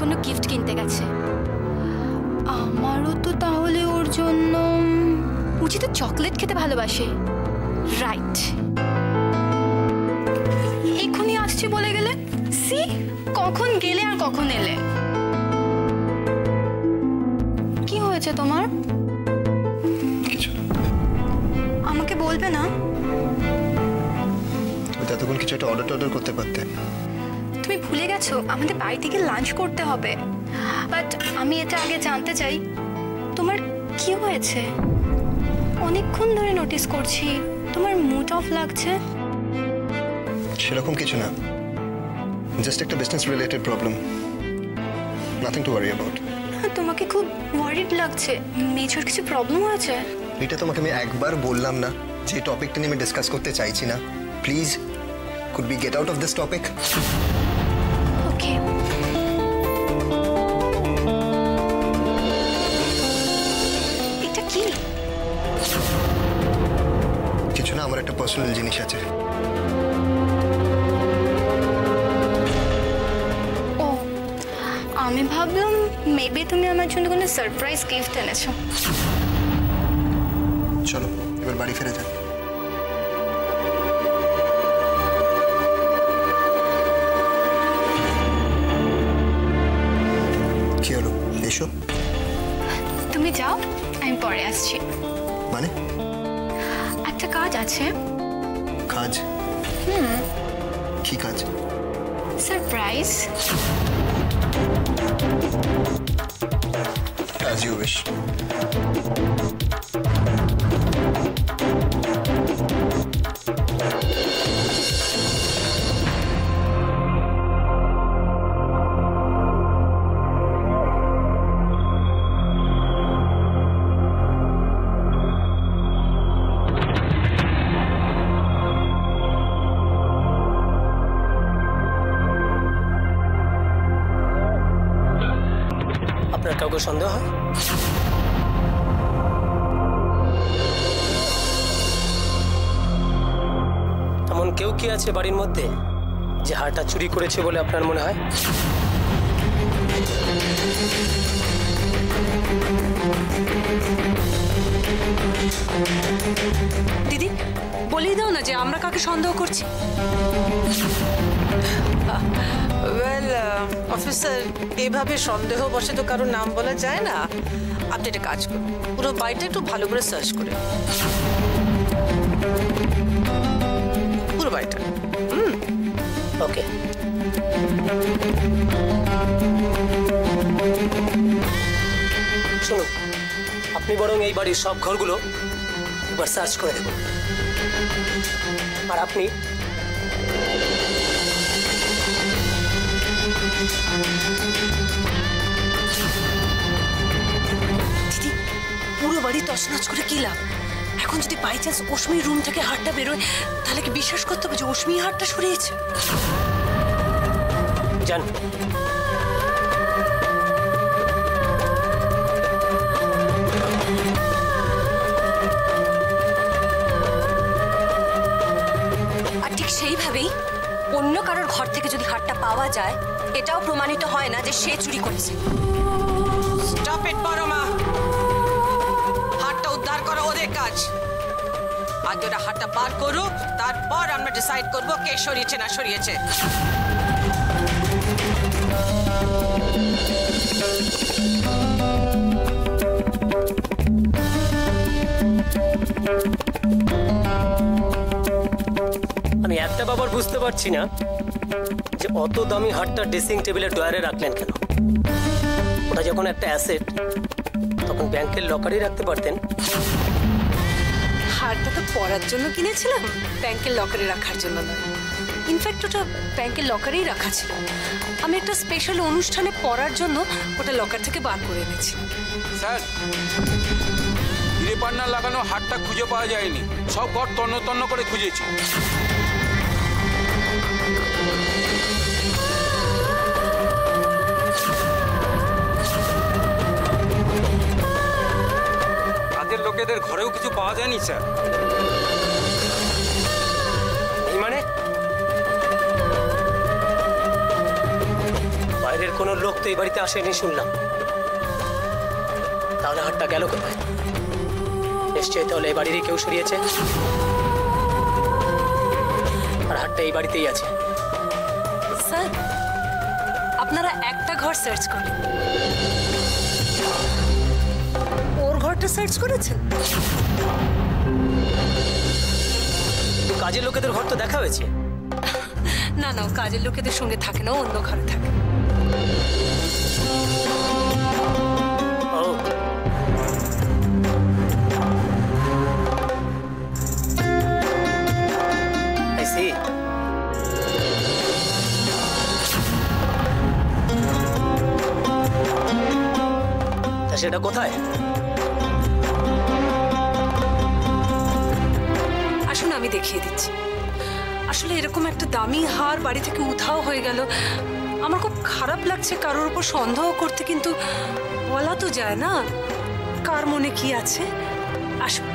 কোনো গিফট কিনতে গেছে। আমারও তো তাহলে ওর জন্য, উচিত চকলেট খেতে ভালোবাসে, রাইট? এখনই আসছি বলে গেলে, সি কখন গেলে আর কখন এলে। কি হয়েছে তোমার? কিছু। আমাকে বলবে না? তুমি ততক্ষণ কিছু একটা অর্ডার করতে পারতে। তুমি ভুলে গেছো আমাদের বাড়ি থেকে লাঞ্চ করতে হবে। বাট আমি এটা আগে জানতে চাই, তোমার কি হয়েছে? অনেকক্ষণ ধরে নোটিস করছি তোমার মুড অফ লাগছে। সেরকম কিছু না, জাস্ট একটা business related problem, nothing to worry about. তোমাকে খুব ওয়ারিড লাগছে, মেজর কিছু প্রবলেম হয়েছে? এটা তোমাকে আমি একবার বললাম না যে টপিকটা নিয়ে আমি ডিসকাস করতে চাইছি না। Please, could be get out of this topic? Okay. এটা কি? কিছু না, আমার একটা পার্সোনাল জিনিস আছে। ও, আমি ভাবলাম মেবি তুমি আমার জন্য কোনো সারপ্রাইজ গিফট এনেছো। চলো এবার বাড়ি ফিরে যান। কি হলো, এসো। তুমি যাও, আমি পরে আসছি। মানে? একটা কাজ আছে। কাজ? কি কাজ? সারপ্রাইজ। As you wish. আপনার কাউকে সন্দেহ হয়? এমন কেউ কি আছে বাড়ির মধ্যে যে হারটা চুরি করেছে বলে আপনার মনে হয়? দিদি বলেই দাও না যে আমরা কাকে সন্দেহ করছি। ওয়েল অফিসার, এভাবে সন্দেহ বসে তো কারোর নাম বলা যায় না। আপনি একটা কাজ করুন, পুরো বাড়িটা একটু ভালো করে সার্চ করে, পুরো বাড়িটা। ওকে। শুনুন, আপনি বরং এই বাড়ির সব ঘরগুলো একবার সার্চ করে দেখুন। আর আপনি দিদি পুরো বাড়ি তছনছ করে কি লাভ? এখন যদি বাই চান্স অশ্মির রুম থেকে হারটা বেরোয়, তাহলে কি বিশ্বাস করতে হবে যে অশ্মি হারটা সরিয়েছে? যান। আর ঠিক সেইভাবেই অন্য কারোর ঘর থেকে যদি হারটা পাওয়া যায়, এটাও প্রমাণিত হয় না যে সে চুরি করেছে। স্টপ ইট পরমা, হারটা উদ্ধার করা ওদের কাজ। আগে ওরা হারটা বার করুক, তারপর আমরা ডিসাইড করব কে সরিয়েছে না সরিয়েছে। আমি একটা ব্যাপার বুঝতে পারছি না যে অত দামি হারটা ড্রেসিং টেবিলের ড্রয়ারে রাখলেন কেন? ওটা যখন একটা অ্যাসেট, তখন ব্যাংকের লকারেই রাখতে পারতেন। হারটা তো পরার জন্য কিনেছিলাম, ব্যাংকের লকারে রাখার জন্য নয়। ইনফ্যাক্ট ওটা ব্যাংকের লকারেই রাখা ছিল। আমি একটা স্পেশাল অনুষ্ঠানে পরার জন্য ওটা লকার থেকে বার করে এনেছি। স্যার, হিরে পান্না লাগানো হারটা খুঁজে পাওয়া যায়নি। সব ঘর তন্ন তন্ন করে খুঁজেছি। কাজের লোকেদের ঘরেও কিছু পাওয়া যায়নি স্যার। এই মানে বাইরের কোনো লোক তো এই বাড়িতে আসেনি শুনলাম, তাহলে হাটটা গেল কোথায়? নিশ্চয়ই তাহলে এই বাড়িরই কেউ সরিয়েছে, আর হাটটা এই বাড়িতেই আছে। স্যার, আপনারা একটা ঘর সার্চ করেন, ওর ঘরটা সার্চ করেছেন? কাজের লোকেদের ঘর তো দেখা হয়েছে। না না, ও কাজের লোকেদের সঙ্গে থাকে না, ও অন্য ঘরে থাকে। ও, I see. তা সেটা কোথায়? আসুন আমি দেখিয়ে দিচ্ছি। আসলে এরকম একটা দামি হার বাড়ি থেকে উধাও হয়ে গেল, আমার খুব খারাপ লাগছে কারোর উপর সন্দেহ করতে, কিন্তু বলা তো যায় না কার মনে কি আছে। আসুন।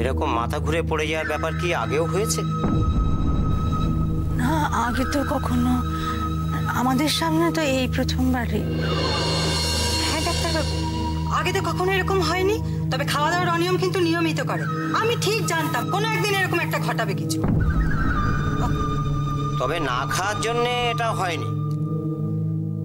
এরকম মাথা ঘুরে পড়ে যাওয়ার ব্যাপার কি আগেও হয়েছে? না, আগে তো কখনো, আমাদের সামনে তো এই প্রথমবারই। হ্যাঁ ডাক্তারবাবু, আগে তো কখনো এরকম হয়নি, তবে খাওয়া দাওয়ার অনিয়ম কিন্তু নিয়মিত করে। আমি ঠিক জানতাম কোনো একদিন এরকম একটা ঘটাবে কিছু। তবে না খাওয়ার জন্যে এটা হয়নি,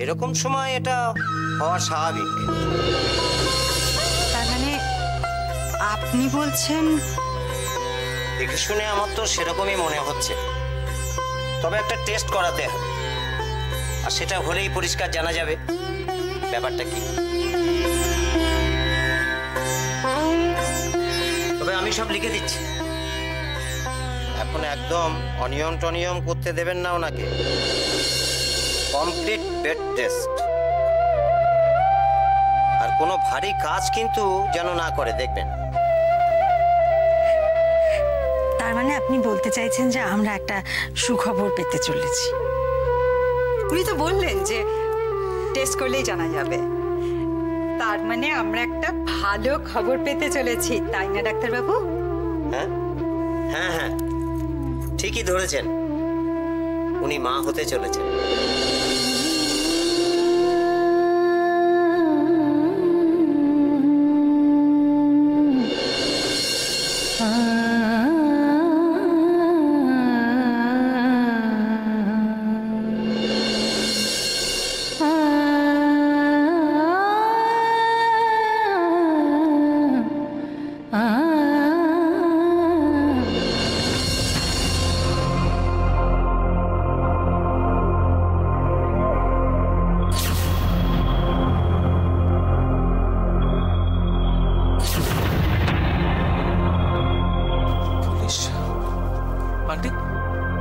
এরকম সময় এটা হওয়া স্বাভাবিক। তার মানে আপনি বলছেন? দেখে শুনে আমার তো সেরকমই মনে হচ্ছে, তবে একটা টেস্ট করাতে হবে, আর সেটা হলেই পরিষ্কার জানা যাবে ব্যাপারটা কি। তবে আমি সব লিখে দিচ্ছি, এখন একদম অনিয়ম টনিয়ম করতে দেবেন না ওনাকে। কমপ্লিট বেড টেস্ট, আর কোনো ভারী কাজ কিন্তু যেন না করে, দেখবেন। তার মানে আপনি বলতে চাইছেন যে আমরা একটা সুখবর পেতে চলেছি? উনি তো বললেন যে টেস্ট করলেই জানা যাবে, তার মানে আমরা একটা ভালো খবর পেতে চলেছি, তাই না ডাক্তারবাবু? হ্যাঁ হ্যাঁ হ্যাঁ, ঠিকই ধরেছেন, উনি মা হতে চলেছেন।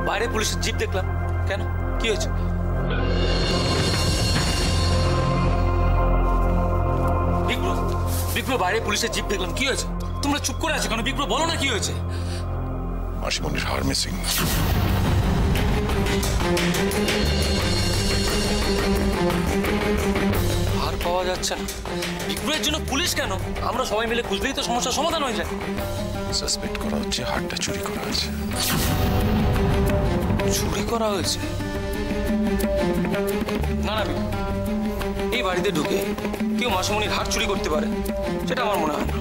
বাইরে পুলিশের জিপ দেখলাম, কেন, কি হয়েছে? বিপ্লব, বাইরে পুলিশের জিপ দেখলাম, কি হয়েছে? তোমরা চুপ করে আছো কেন? বিপ্লব, বলো না কি হয়েছে? মাসিমণির হার মিসিং। হার পাওয়া যাচ্ছে না। বিপ্লবের জন্য পুলিশ কেন? আমরা সবাই মিলে খুঁজলেই তো সমস্যার সমাধান হয়ে যায়। সাসপেক্ট করা হচ্ছে হারটা চুরি করা হয়েছে। চুরি করা হয়েছে? না না, এই বাড়িতে ঢুকে কেউ মাসিমণির হার চুরি করতে পারে সেটা আমার মনে হয় না।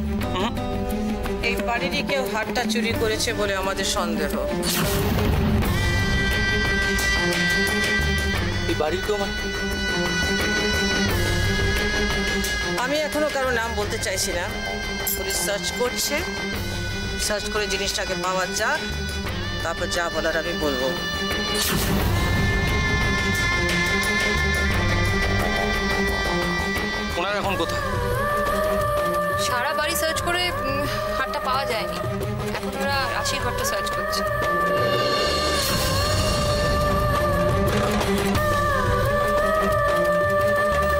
এই বাড়িরই কেউ হারটা চুরি করেছে বলে আমাদের সন্দেহ। এই বাড়ির কেউ আমি এখনো কারো নাম বলতে চাইছি না। পুলিশ সার্চ করছে, সার্চ করে জিনিসটাকে পাওয়া যাক, তারপর যা বলার আমি বলবো। ওনার এখন কোথায়? সারা বাড়ি সার্চ করে হারটা পাওয়া যায়নি। এখন ওরা রাশির ঘরটা সার্চ করছে।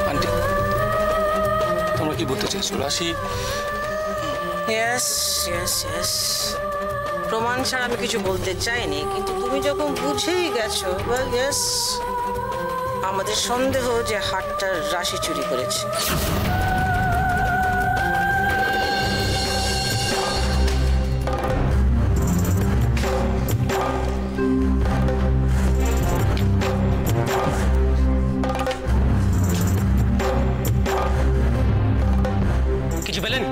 আন্টি, তোমরা কি বলতে চাইছো? রাশি? ইয়েস ইয়েস ইয়েস, প্রমাণ ছাড়া আমি কিছু বলতে চাইনি, কিন্তু তুমি যখন বুঝেই গেছো, ইয়েস, আমাদের সন্দেহ যে হারটা রাশি চুরি করেছে। কিছু পেলেন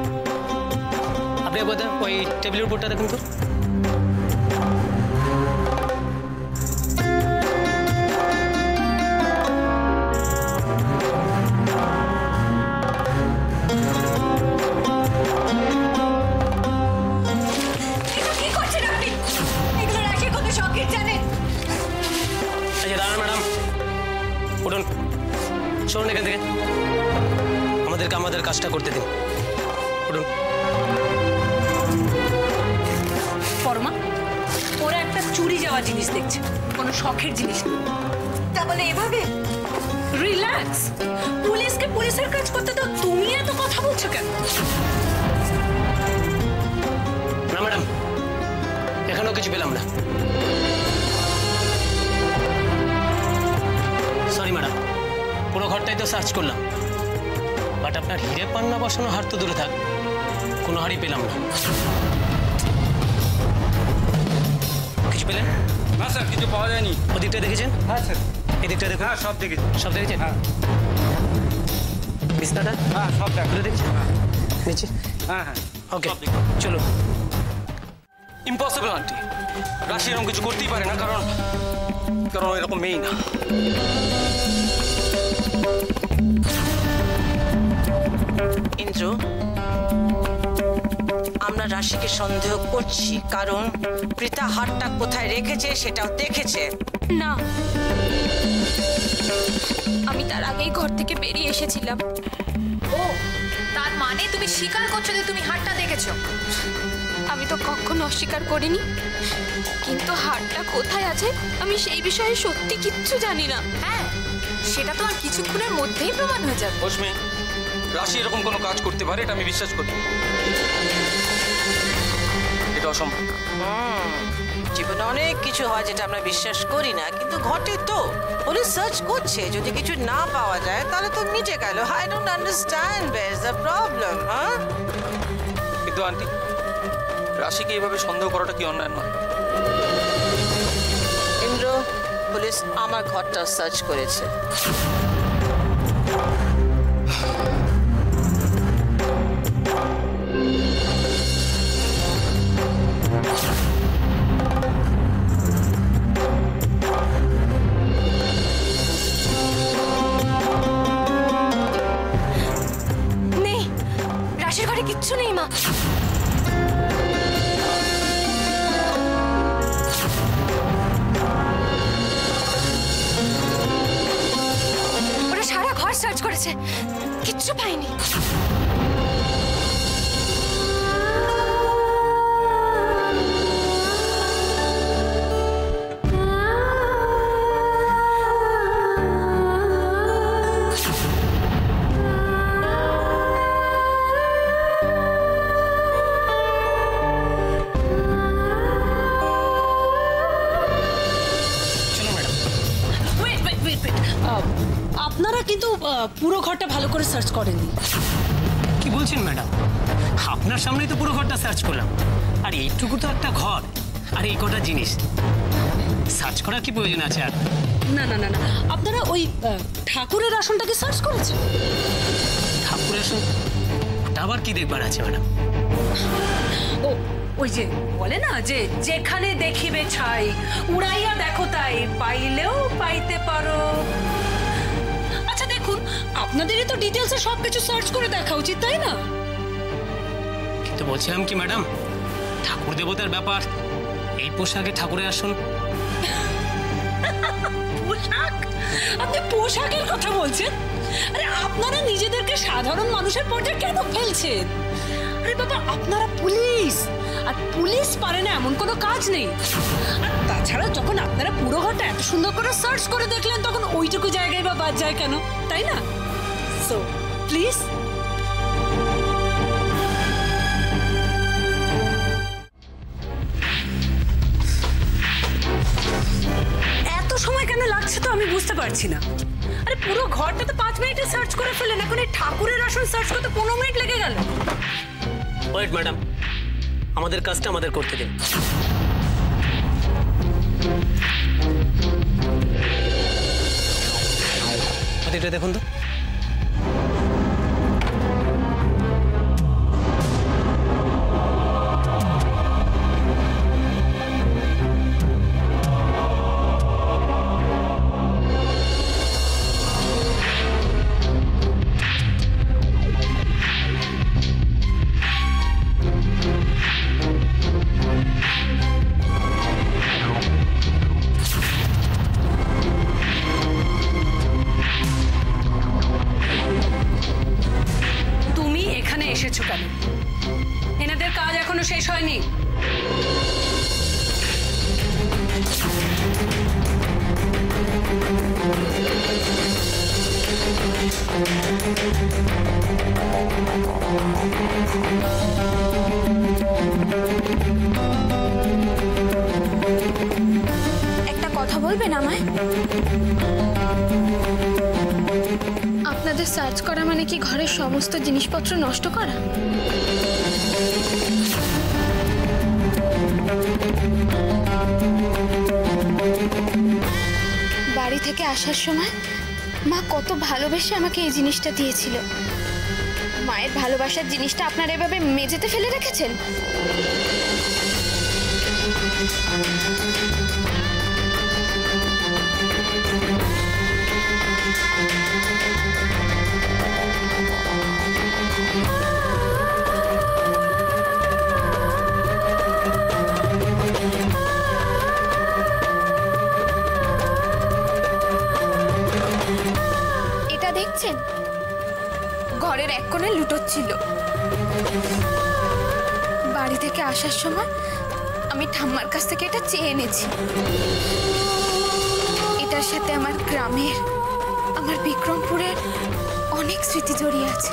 আপনি? ওই টেবিলের উপরটা দেখুন তো। শুনুন, এখান থেকে আমাদেরকে আমাদের কাজটা করতে দিন। উঠুন। পরমা, ওরা একটা চুরি যাওয়া জিনিস দেখছে, কোনো শখের জিনিস না। তা বলে এভাবে? রিল্যাক্স, পুলিশকে পুলিশের কাজ করতে দাও। তুমি এত কথা বলছো কেন? না ম্যাডাম, এখানেও কিছু পেলাম না। সরি ম্যাডাম, পুরো ঘরটাই তো সার্চ করলাম, বাট আপনার হিরে পান্না বসানো হার তো দূরে থাক, কোনো হারই পেলাম না। কিছু পেলেন? না স্যার, কিছু পাওয়া যায়নি। ওদিকটা দেখেছেন? হ্যাঁ স্যার। এদিকটা দেখুন। হ্যাঁ, সব দেখেছি। সব দেখেছেন? হ্যাঁ। বিছনাটা? হ্যাঁ, সব দেখছেন? হ্যাঁ। নিচে? হ্যাঁ হ্যাঁ, ওকে, চলো। ইম্পসিবল আন্টি, রাশি এরকম কিছু করতেই পারে না, কারণ এরকম মেয়ে না। ইন্দ্র, আমরা রাশিকে সন্দেহ করছি কারণ প্রীতা হারটা কোথায় রেখেছে সেটাও দেখেছে। না, আমি তার আগেই ঘর থেকে বেরিয়ে এসেছিলাম। ও, তার মানে তুমি স্বীকার করছো যে তুমি হারটা দেখেছো? আমি তো কখনো অস্বীকার করিনি, কিন্তু হারটা কোথায় আছে আমি সেই বিষয়ে সত্যি কিচ্ছু জানি না। হ্যাঁ, সেটা তো আর কিছুক্ষণের মধ্যেই প্রমাণ হয়ে যাবে। রশ্মি, রাশি এরকম কোনো কাজ করতে পারে এটা আমি বিশ্বাস করি। এটা অসম্ভব। জীবনে অনেক কিছু হয় যেটা আমরা বিশ্বাস করি না, কিন্তু ঘটে তো। পুলিশ সার্চ করছে, যদি কিছু না পাওয়া যায় তাহলে তো মিটে গেল। I don't understand where is the problem. হ্যাঁ, কিন্তু আন্টি, রাশিকে এইভাবে সন্দেহ করাটা কি অন্যায় নয়? ইন্দ্র, পুলিশ আমার ঘরটা সার্চ করেছে। নেই, রাশির ঘরে কিচ্ছু নেই মা। ওরা সারা ঘর সার্চ করেছে, কিচ্ছু পাইনি। আপনারা কিন্তু পুরো ঘরটা ভালো করে সার্চ করেননি। কি বলছেন ম্যাডাম? আপনার সামনেই তো পুরো ঘরটা সার্চ করলাম, আর এইটুকু তো একটা ঘর, আর এই কটা জিনিস সার্চ করার কি প্রয়োজন আছে? আর না না না না, আপনারা ওই ঠাকুরের আসনটাকে সার্চ করেছেন? ঠাকুরের আসন? ওটা আবার কি দেখবার আছে ম্যাডাম? ও, ওই যে বলে না যে যেখানে দেখিবে ছাই উড়াইয়া দেখো তাই পাইলেও পাইতে পারো। আচ্ছা দেখুন, আপনাদেরই তো ডিটেলসে সবকিছু সার্চ করে দেখা উচিত, তাই না? কিন্তু বলছিলাম কি ম্যাডাম, ঠাকুর দেবতার ব্যাপার, এই পোশাকে ঠাকুরের আসন। পোশাক? আপনি পোশাকের কথা বলছেন? আরে আপনারা নিজেদেরকে সাধারণ মানুষের পর্যায়ে কেন ফেলছেন? আরে বাবা, আপনারা পুলিশ, আর পুলিশ পারে না এমন কোনো কাজ নেই। আর তাছাড়া যখন আপনারা পুরো ঘরটা এত সুন্দর করে সার্চ করে দেখলেন, তখন ওইটুকু জায়গায় বা বাদ যায় কেন, তাই না? So please. এত সময় কেন লাগছে তো আমি বুঝতে পারছি না। আরে পুরো ঘরটা তো 5 মিনিটে সার্চ করে ফেলেন, এখন এই ঠাকুরের আসন সার্চ করতে 15 মিনিট লেগে গেল। ওয়েট ম্যাডাম, আমাদের কাজটা আমাদের করতে দিন। এটা দেখুন তো। এসেছো কেন? এনাদের কাজ এখনো শেষ হয়নি। একটা কথা বলবেন আমায়? আপনাদের সার্চ করা মানে কি ঘরের সমস্ত জিনিসপত্র নষ্ট করা? বাড়ি থেকে আসার সময় মা কত ভালোবেসে আমাকে এই জিনিসটা দিয়েছিল। মায়ের ভালোবাসার জিনিসটা আপনারা এভাবে মেঝেতে ফেলে রেখেছেন। দেখছেন, ঘরের এক কোণে লুটোচ্ছিল। বাড়ি থেকে আসার সময় আমি ঠাম্মার কাছ থেকে এটা চেয়ে এনেছি। এটার সাথে আমার গ্রামের, আমার বিক্রমপুরের অনেক স্মৃতি জড়িয়ে আছে।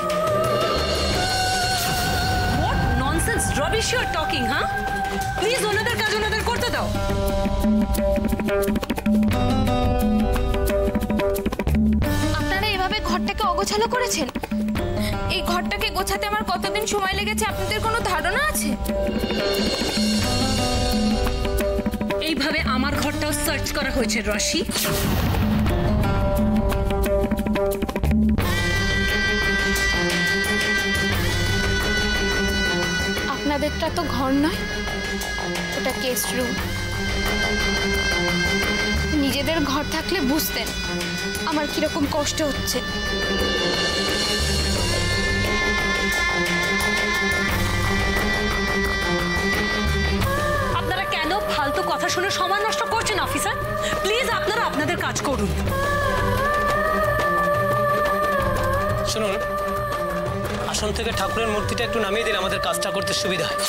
What nonsense rubbish you are talking, huh? Please ওনাদের কাজ ওনাদের করতে দাও। ঘরটাকে অগোছালো করেছেন। এই ঘরটাকে গোছাতে আমার কতদিন সময় লেগেছে আপনাদের কোনো ধারণা আছে? এইভাবে আমার ঘরটাও সার্চ করা হয়েছে রশি। আপনাদেরটা তো ঘর নয়, ওটা গেস্ট রুম। নিজেদের ঘর থাকলে বুঝতেন আমার কিরকম কষ্ট হচ্ছে। আপনারা কেন ফালতু কথা শুনে সময় নষ্ট করছেন অফিসার? প্লিজ আপনারা আপনাদের কাজ করুন। শুনুন, আসন থেকে ঠাকুরের মূর্তিটা একটু নামিয়ে দিলে আমাদের কাজটা করতে সুবিধা হয়।